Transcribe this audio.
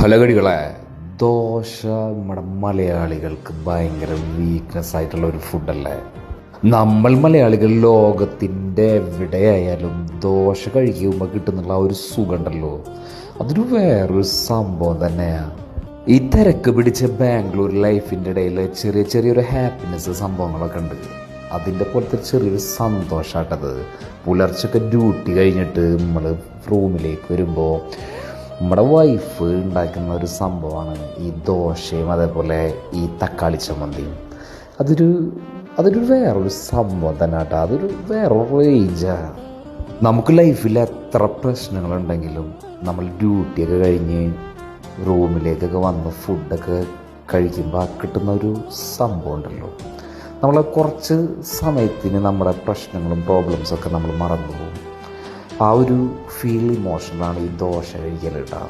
ഫലകടികളെ ദോശ നമ്മുടെ മലയാളികൾക്ക് ഭയങ്കര വീക്ക്നെസ് ആയിട്ടുള്ള ഒരു ഫുഡല്ലേ. നമ്മൾ മലയാളികൾ ലോകത്തിൻ്റെ എവിടെയായാലും ദോശ കഴിക്കുമ്പോൾ കിട്ടുന്നുള്ള ആ ഒരു സുഖമുണ്ടല്ലോ, അതൊരു വേറൊരു സംഭവം തന്നെയാണ്. ഈ തിരക്ക് പിടിച്ച ബാംഗ്ലൂർ ലൈഫിൻ്റെ ഇടയിൽ ചെറിയൊരു ഹാപ്പിനെസ് സംഭവങ്ങളൊക്കെ ഉണ്ട്. അതിൻ്റെ പോലത്തെ ചെറിയൊരു സന്തോഷമായിട്ടത്. പുലർച്ചൊക്കെ ഡ്യൂട്ടി കഴിഞ്ഞിട്ട് നമ്മൾ റൂമിലേക്ക് വരുമ്പോൾ നമ്മുടെ വൈഫ് ഉണ്ടാക്കുന്ന ഒരു സംഭവമാണ് ഈ ദോശയും അതേപോലെ ഈ തക്കാളി ചമ്മന്തിയും. അതൊരു വേറൊരു സംഭവം തന്നെ കേട്ടോ. അതൊരു വേറൊരു റേഞ്ചാണ്. നമുക്ക് ലൈഫിൽ എത്ര പ്രശ്നങ്ങളുണ്ടെങ്കിലും നമ്മൾ ഡ്യൂട്ടിയൊക്കെ കഴിഞ്ഞ് റൂമിലേക്കൊക്കെ വന്ന് ഫുഡൊക്കെ കഴിക്കുമ്പോൾ കിട്ടുന്ന ഒരു സംഭവം ഉണ്ടല്ലോ, നമ്മൾ കുറച്ച് സമയത്തിന് നമ്മുടെ പ്രശ്നങ്ങളും പ്രോബ്ലംസൊക്കെ നമ്മൾ മറന്നു പോകും. ആ ഒരു ഇമോഷണലാണ് ഈ ദോശ കഴിക്കൽ കേട്ടോ.